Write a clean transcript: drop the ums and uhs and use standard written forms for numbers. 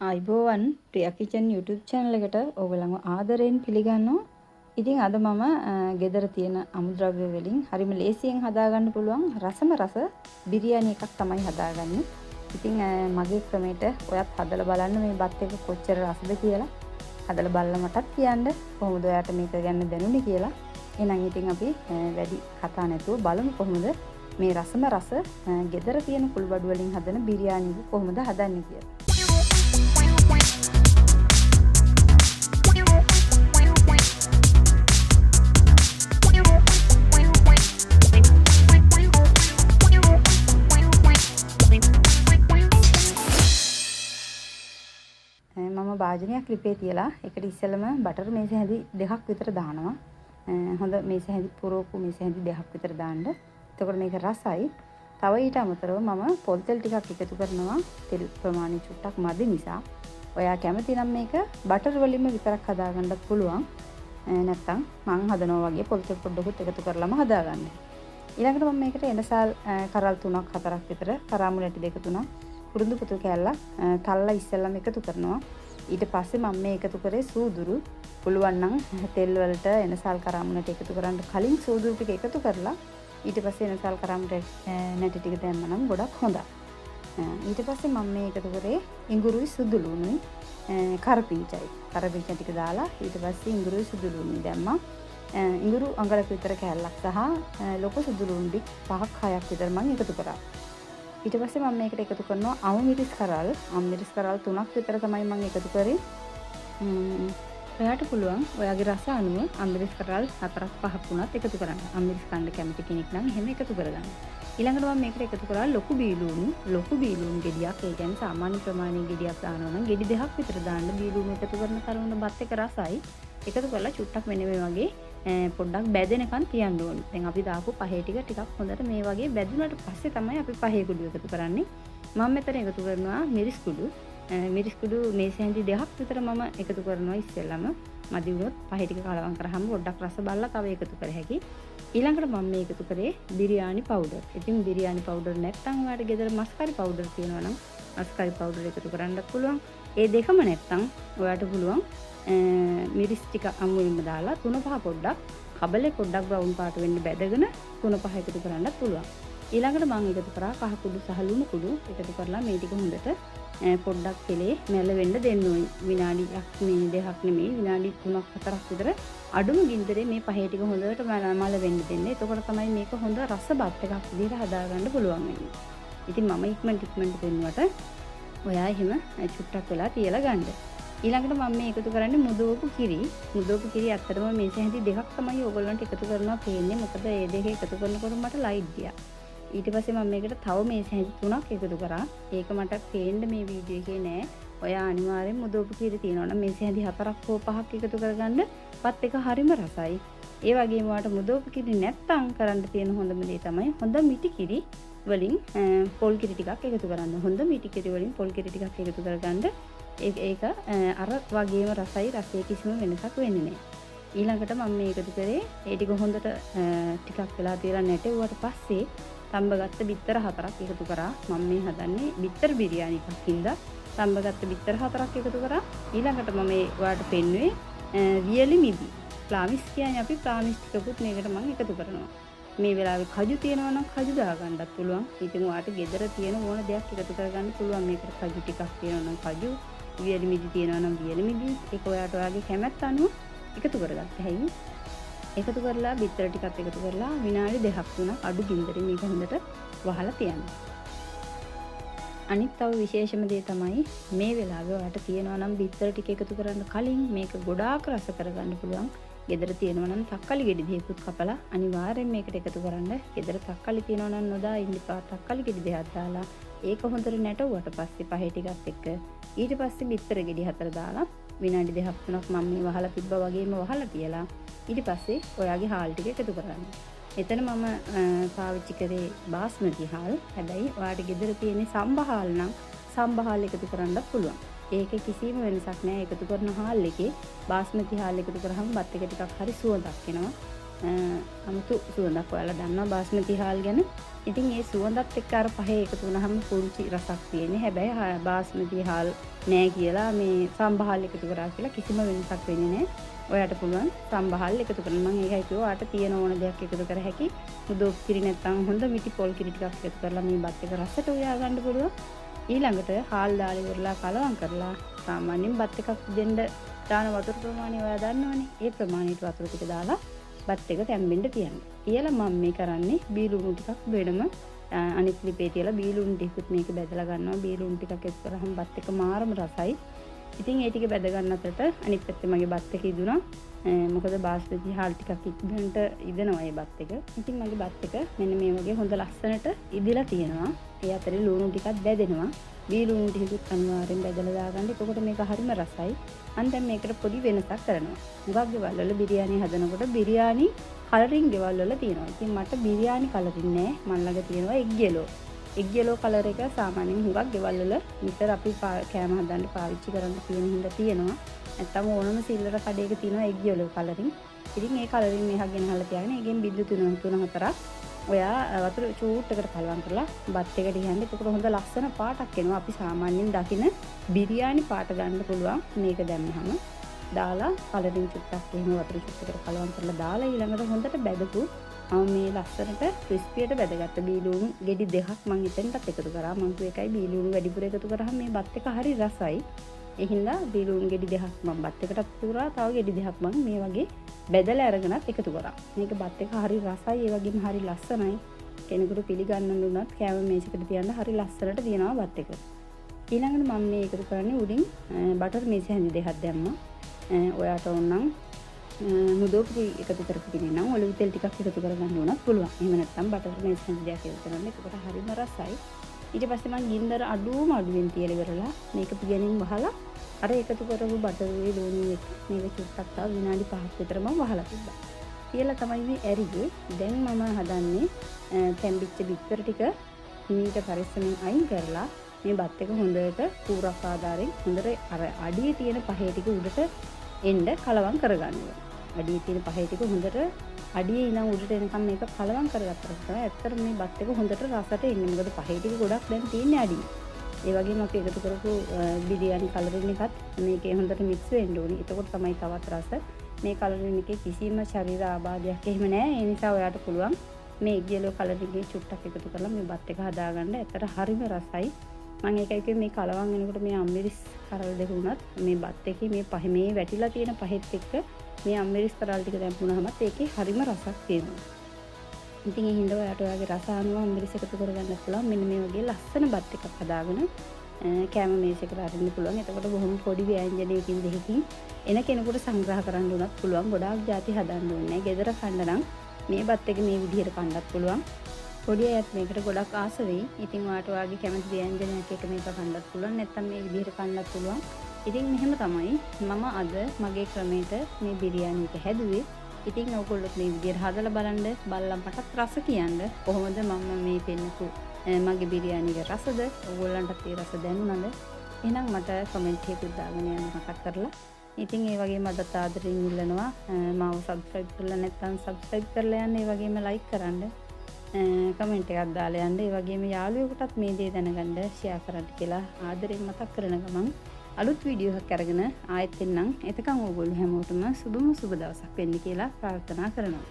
අයිබෝවන් Priya kitchen YouTube channel එකට ඔයගලන්ව ආදරයෙන් පිළිගන්නවා. ඉතින් අද මම ගෙදර තියෙන අමුද්‍රව්‍ය වලින් හරිම ලේසියෙන් හදාගන්න පුළුවන් රසම රස බිරියානි එකක් තමයි හදාගන්නේ. ඉතින් මගේ ක්‍රමයට ඔයත් හදලා බලන්න මේ බත් එක කොච්චර රසද කියලා. හදලා බලලා මටත් කියන්න කොහොමද ඔයාට මේක ගැන දැනුනේ කියලා. එහෙනම් ඉතින් අපි වැඩි කතා නැතුව බලමු කොහොමද මේ රසම රස ගෙදර තියෙන කුළුබඩු වලින් හදන බිරියානි එක කොහොමද හදන්නේ කියලා. මම භාජනයක් ලිපේ තියලා ඒකට ඉස්සෙල්ලම බටර් මේස හැඳි දෙකක් විතර දානවා. හොඳ මේස හැඳි පුරෝපු මේස හැඳි දෙකක් විතර දාන්න. එතකොට මේක රසයි. තව ඊට අමතරව මම පොල් තෙල් ටිකක් එකතු කරනවා. තෙල් ප්‍රමාණය චුට්ටක් මදි නිසා. ඔයා කැමති නම් මේක බටර් වලින්ම විතරක් හදාගන්නත් පුළුවන්. නැත්තම් මම හදනවා වගේ පොල් තෙල් පොඩ්ඩකුත් එකතු කරලාම හදාගන්න. ඊළඟට මම මේකට එනසල් කරල් 3ක් 4ක් විතර කරාමුල ඇටි දෙක තුනක් කුරුඳු පුතු කෑල්ලක් තල්ලා ඉස්සෙල්ලාම එකතු කරනවා. ඊට පස්සේ මම මේ එකතු කරේ සූදුරු. පුළුවන් නම් තෙල් වලට එනසල් කරාමුලට එකතු කරන්න කලින් සූදුරු ටික එකතු කරලා ඊට පස්සේ එනසල් කරාමුලට නැටි ටික දැම්මනම් ගොඩක් හොඳයි. ඊට පස්සේ මම මේ එකතු කරේ ඉඟුරුයි සුදු ලුණුයි කරපිංචයි. කරපිංච ටික දාලා ඊට පස්සේ ඉඟුරුයි සුදු ලුණුයි දැම්මා. ඉඟුරු අඟලක විතර කෑල්ලක් සහ ලොකු සුදු ලුණු ටික 5ක් 6ක් විතර මම එකතු කරා. ඊට පස්සේ මම මේකට එකතු කරනවා අමු මිරිස් කරල් 3ක් විතර තමයි මම එකතු කරේ. ඔයාට පුළුවන් ඔයාගේ රස අනුව අමිරිස් කරල් 4ක් 5ක් වුණත් එකතු කරන්න. අමිරිස් කන්න කැමති කෙනෙක් නම් එහෙම එකතු කරගන්න. ඊළඟට මම මේකට එකතු කරා ලොකු බීලුණු ගෙඩියක්. ඒ කියන්නේ සාමාන්‍ය ප්‍රමාණයේ ගෙඩියක් දානවා නම් ගෙඩි දෙකක් විතර දාන්න. බීලුණු එකතු කරන තරමට බත් එක රසයි. එකතු කරලා චුට්ටක් මෙන්න මේ වගේ පොඩ්ඩක් බැදෙනකන් තියන්න ඕනේ. දැන් අපි දාපු පහේ ටිකක් හොඳට මේ වගේ බැදුනට පස්සේ තමයි අපි පහේ කුඩු එකතු කරන්නේ. මම මෙතන එකතු කරනවා මිරිස් කුඩු. මිරිස් කුඩු මේසෙ හැඳි දෙකක් විතර මම එකතු කරනවා ඉස්සෙල්ලාම. මදි වුණොත් පහේ ටික කලවම් කරාම පොඩ්ඩක් රස බලලා තව එකතු කර හැකියි. ඊළඟට මම මේ එකතු කරේ බිරියානි පවුඩර්. ඉතින් බිරියානි පවුඩර් නැත්නම් ඔයාලට ගෙදර මස්කරි පවුඩර් තියෙනවා නම් මස්කරි පවුඩර් එකතු කරන්නත් පුළුවන්. ඒ දෙකම නැත්නම් ඔයාලට පුළුවන් මිරිස් ටික අමුවෙන්ම දාලා 3-5 පොඩ්ඩක් කබලේ පොඩ්ඩක් බ්‍රවුන් පාට වෙන්න බැදගෙන 3-5 එකතු කරන්නත් පුළුවන්. ඊළඟට මම එකතු කරා කහ කුඩු සහ ලුණු කුඩු එකතු කරලා මේ ටික හොඳට පොඩ්ඩක් කෙලේ මැල වෙන්න දෙන්න ඕනේ. විනාඩියක් මේ දෙකක් නෙමෙයි විනාඩි 3-4ක් විතර අඩුම ගින්දරේ මේ පහේ ටික හොඳට මල වෙන්න දෙන්න. එතකොට තමයි මේක හොඳ රස බත් එකක් විදිහට හදාගන්න පුළුවන් වෙන්නේ. ඉතින් මම ඉක්මනට දෙන්නුවට ඔයා එහෙම චුට්ටක් වෙලා තියලා ගන්න. ඊළඟට මම මේ එකතු කරන්නේ මුදවපු කිරි. මුදවපු කිරි ඇත්තටම මේස හැඳි දෙකක් තමයි ඕගොල්ලන්ට එකතු කරනවා පේන්නේ. මොකද මේ දෙක එකතු කරනකොට මට ලයිට් ගියා. ඊට පස්සේ මම මේකට තව මේස හැඳි 3ක් එකතු කරා. ඒක මට පේන්න මේ වීඩියෝ එකේ නෑ. ඔයා අනිවාර්යෙන් මුදවපු කිරි තියෙනවා නම් මේස හැඳි 4ක් හෝ 5ක් එකතු කරගන්න. පත් එක හරිම රසයි. ඒ වගේම ඔයාට මුදවපු කිරි නැත්තම් කරන්න තියෙන හොඳම දේ තමයි හොඳ මිටි කිරි වලින් පොල් කිරි ටිකක් එකතු කරන්න. හොඳ මිටි කිරි වලින් පොල් කිරි ටිකක් එකතු කරගන්න. ඒක අර වගේම රසයි රසයේ කිසිම වෙනසක් වෙන්නේ නැහැ. ඊළඟට මම මේ එකතු කරේ ඒ ටික හොඳට ටිකක් වෙලා තියලා නැටෙව්වට පස්සේ තඹගත්ත බිත්තර 4ක් එකතු කරා. මම මේ හදන්නේ බිත්තර බිරියානි එකක් හින්දා තඹගත්ත බිත්තර 4ක් එකතු කරා. ඊළඟට මම මේ ඔයාලට පෙන්නුවේ වියලි මිදි. ප්ලාමිස් කියන්නේ අපි ප්ලාමිස් ටිකකුත් මේකට මම එකතු කරනවා. මේ වෙලාවේ කජු තියෙනවා නම් කජු දාගන්නත් පුළුවන්. ඉතින් ඔයාලට ගෙදර තියෙන ඕන දෙයක් එකතු කරගන්න පුළුවන්. මේකට කජු ටිකක් තියෙනවා නම් කජු වියලි මිදි තියෙනවා නම් වියලි මිදි ඒක ඔයාට ඔයාගේ කැමැත්ත අනුව එකතු කරගන්න හැයි. එකතු කරලා බිත්තර ටිකක් එකතු කරලා විනාඩි 2-3ක් අඩු ගින්දරේ මේක හොඳට වහලා තියන්න. අනිත් තව විශේෂම දේ තමයි මේ වෙලාවේ ඔයාට තියෙනවා නම් බිත්තර ටික එකතු කරන්න කලින් මේක ගොඩාක් රස කරගන්න පුළුවන්. ගෙදර තියෙනවා නම් තක්කලි ගෙඩි දෙකකුත් කපලා අනිවාර්යෙන් මේකට එකතු කරන්න. ගෙදර තක්කලි තියෙනවා නම් නොදා ඉන්න එපා. තක්කලි ගෙඩි දෙකක් දාලා ඒක හොඳට නැටුවට පස්සේ පහේ ටිකත් එක්ක ඊට පස්සේ බිත්තර ගෙඩි 4 දාලා විනාඩි 2-3ක් මම මේ වහලා තිබ්බා වගේම වහලා තියලා ඊට පස්සේ ඔයාගේ හාල් ටික එකතු කරන්න. එතන මම පාවිච්චි කරේ බාස්මති හාල්. හැබැයි ඔයාට ගෙදර තියෙන සම්බහාල් නම් සම්බහාල් එකතු කරන්නත් පුළුවන්. ඒකේ කිසිම වෙනසක් නැහැ. එකතු කරන හාල් එකේ බාස්මති හාල් එකතු කරාම බත් එක ටිකක් හරි සුවඳක් එනවා. අමුතු සුවඳක්. ඔයාලා දන්නවා බාස්මති හාල් ගැන. ඉතින් ඒ සුවඳත් එක්ක අර පහේ එකතු වුණාම පුංචි රසක් තියෙන්නේ. හැබැයි බාස්මති හාල් නෑ කියලා මේ සම්බහල් එකතු කරා කියලා කිසිම වෙනසක් වෙන්නේ නෑ. ඔයාට පුළුවන් සම්බහල් එකතු කරන්න. මම ඒකයි කිව්වා ඔයාට තියෙන ඕන දෙයක් එකතු කර හැකි. මුදොක් කිරි නැත්තම් හොඳ මිටි පොල් කිරි ටිකක් එකතු කරලා මේ බත් එක රසට උයා ගන්න පුළුවන්. ඊළඟට හාල් දාලා ඉවරලා කලවම් කරලා සාමාන්‍යයෙන් බත් එකක් දෙන්න දාන වතුර ප්‍රමාණය ඔයා දන්නවනේ. ඒ ප්‍රමාණයට වතුර ටික දාලා බත් එක තැම්බෙන්න තියන්න. ඊළඟ මම මේ කරන්නේ බීලුණු ටිකක් වෙනම අනිත් ලිපේ තියලා බීලුණු ටිකත් මේක බෙදලා ගන්නවා. බීලුණු ටිකක් එකතු කරාම බත් එක මාරම රසයි. ඉතින් ඒ ටික බෙද ගන්න අතරට අනිත් පැත්තේ මගේ බත් එක ඉදුණා. මොකද බාස්මති හාල් ටිකක් ඉක්මනට ඉදෙනවා මේ බත් එක. ඉතින් මගේ බත් එක මෙන්න මේ වගේ හොඳ ලස්සනට ඉදලා තියෙනවා. ඒ අතරේ ලුණු ටිකක් බෙදෙනවා. බීලුණු ටිකත් අනිවාර්යෙන් බෙදලා දාගන්න. එතකොට මේක හරිම රසයි. අන් දැන් මේකට පොඩි වෙනසක් කරනවා. මුගක් ගෙවල් වල බිරියානි හදනකොට බිරියානි කලරින් ගෙවල් වල තියෙනවා. ඉතින් මට බිරියානි කලරින් නෑ. මන් ළඟ තියෙනවා එග් යෙලෝ. එග් යෙලෝ කලර් එක සාමාන්‍යයෙන් හුඟක් ගෙවල් වල විතර අපි කෑම හදන්න පාවිච්චි කරන්න තියෙන හින්දා තියෙනවා. නැත්තම් ඕනම සිල්වර කඩේක තියෙනවා එග් යෙලෝ කලරින්. ඉතින් මේ කලරින් මේක ගෙනහලා තියාගෙන ඒකෙන් බිඳු 3-4ක් ඔයා වතුර චූට්ටකට කලවම් කරලා බත් එකට ගියන්න. එතකොට හොඳ ලස්සන පාටක් එනවා. අපි සාමාන්‍යයෙන් දකින බිරියානි පාට ගන්න පුළුවන් මේක දැම්මහම. දාලා කලරින් චුට්ටක් එහෙම වතුර චුට්ටකට කලවම් කරලා දාලා ඊළඟට හොඳට බැදපු මේ ලස්සනට ක්‍රිස්පියට බැදගත්ත බීලුණු ගෙඩි දෙකක් මම එතෙන්ටත් එකතු කරා. මම ඒකයි බීලුණු වැඩිපුර එකතු කරාම මේ බත් එක හරි රසයි. ඒ හින්දා බීලුණු ගෙඩි දෙකක් මම බත් එකටත් එකතු කරා. තව ගෙඩි දෙකක් මම මේ වගේ බෙදලා අරගෙනත් එකතු කරා. මේක බත් එක හරි රසයි. ඒ වගේම හරි ලස්සනයි. කෙනෙකුට පිළිගන්න උනත් කෑම මේසෙකට තියන්න හරි ලස්සනට තියෙනවා බත් එක. ඊළඟට මම මේ එකතු කරන්නේ උඩින් බටර් මේසෙ හැඳි දෙකක් දැම්මා. ඔයාට ඕන නම් මුදෝපි එකතු කරපිටින් නම් ඔලිව් තෙල් ටිකක් එකතු කරගන්න උනත් පුළුවන්. එහෙම නැත්නම් බටර් මේසෙ හැඳි දෙකක් එකතු කරන්න. ඒකට හරිම රසයි. ඊට පස්සේ මම ගින්දර අඩුවෙන් තියලා ඉවරලා මේක පියනින් වහලා අර එකතු කරපු බටරුවේ ලුණු එක මේක චුට්ටක් තව විනාඩි 5ක් විතර මම වහලා තිබ්බා. කියලා තමයි මේ ඇරිගේ. දැන් මම හදන්නේ තැම්බිච්ච බිත්තර ටික මීට පරිස්සමෙන් අයින් කරලා මේ බත් එක හොඳට කූරක් ආධාරයෙන් හොඳට අර අඩියේ තියෙන පහේ ටික උඩට එන්න කලවම් කරගන්නවා. අඩියේ තියෙන පහේ ටික හොඳට අඩියේ ඉඳන් උඩට එනකම් මේක කලවම් කරගත්තා තමයි ඇත්තට මේ බත් එක හොඳට රසට එන්නේ. මොකද පහේ ටික ගොඩක් දැන් තියෙන්නේ අඩියේ. ඒ වගේම අපි එකතු කරපු බිරියානි කලරින් එකත් මේකේ හොඳට මික්ස් වෙන්න ඕනේ. එතකොට තමයි තවත් රස. මේ කලරින් එකේ කිසිම ශරීර ආබාධයක් එහෙම නැහැ. ඒ නිසා ඔයාට පුළුවන් මේ යෙලෝ කලරින් එකේ චුට්ටක් එකතු කරලා මේ බත් එක හදාගන්න. ඇත්තට හරිම රසයි. මම ඒකයි කිව්වේ මේ කලවම් වෙනකොට මේ අම්මිරිස් කරල් දෙක උනත් මේ බත් එකේ මේ පහ මේ වැටිලා තියෙන පහෙත් එක්ක මේ අම්මිරිස් කරල් ටික දැම්පුනහමත් ඒකේ හරිම රසක් තියෙනවා. ඉතින් ඒ හින්දා ඔයාට ඔයාගේ රස අනුව අම්මිරිස් එකතු කරගන්න පුළුවන්. මෙන්න මේ වගේ ලස්සන බත් එකක් හදාගෙන කෑම මේසෙකට අරින්න පුළුවන්. එතකොට බොහොම පොඩි ව්‍යංජනයකින් දෙකකින් එන කෙනෙකුට සංග්‍රහ කරන්න උනත් පුළුවන්. ගොඩාක් ಜಾති හදන්න ඕනේ නැහැ. ගෙදර කන්න නම් මේ බත් එක මේ විදිහට කන්නත් පුළුවන්. පොඩි අයත් මේකට ගොඩක් ආස වෙයි. ඉතින් ඔයාට ඔයාගේ කැමති ව්‍යංජනයක් එක මේක කන්නත් පුළුවන්. නැත්නම් මේ විදිහට කන්නත් පුළුවන්. ඉතින් මෙහෙම තමයි මම අද මගේ ක්‍රමයට මේ බිරියානි එක හැදුවේ. ඉතින් ඔයගොල්ලොත් මේ විදිහට හදලා බලන්න. බලලා මටත් රස කියන්න. කොහොමද මම මේ පෙන්නපු මගේ බිරියානිගේ රසද? ඔයගොල්ලන්ටත් ඒ රස දැනුණාද? එහෙනම් මට කමෙන්ට් එකක් දාගෙන යන්න මතක් කරලා. ඉතින් ඒ වගේම අදත් ආදරෙන් ඉල්ලනවා මාව සබ්ස්ක්‍රයිබ් කරලා නැත්නම් සබ්ස්ක්‍රයිබ් කරලා යන්න. ඒ වගේම ලයික් කරන්න. කමෙන්ට් එකක් දාලා යන්න. ඒ වගේම යාළුවෙකුටත් මේ දේ දැනගන්න ෂෙයා කරන්න කියලා ආදරෙන් මතක් කරන ගමන් අලුත් වීඩියෝ එකක් අරගෙන ආයෙත් එන්නම්. එතකන් ඕගොල්ලෝ හැමෝටම සුබ දවසක් වෙන්න කියලා ප්‍රාර්ථනා කරනවා.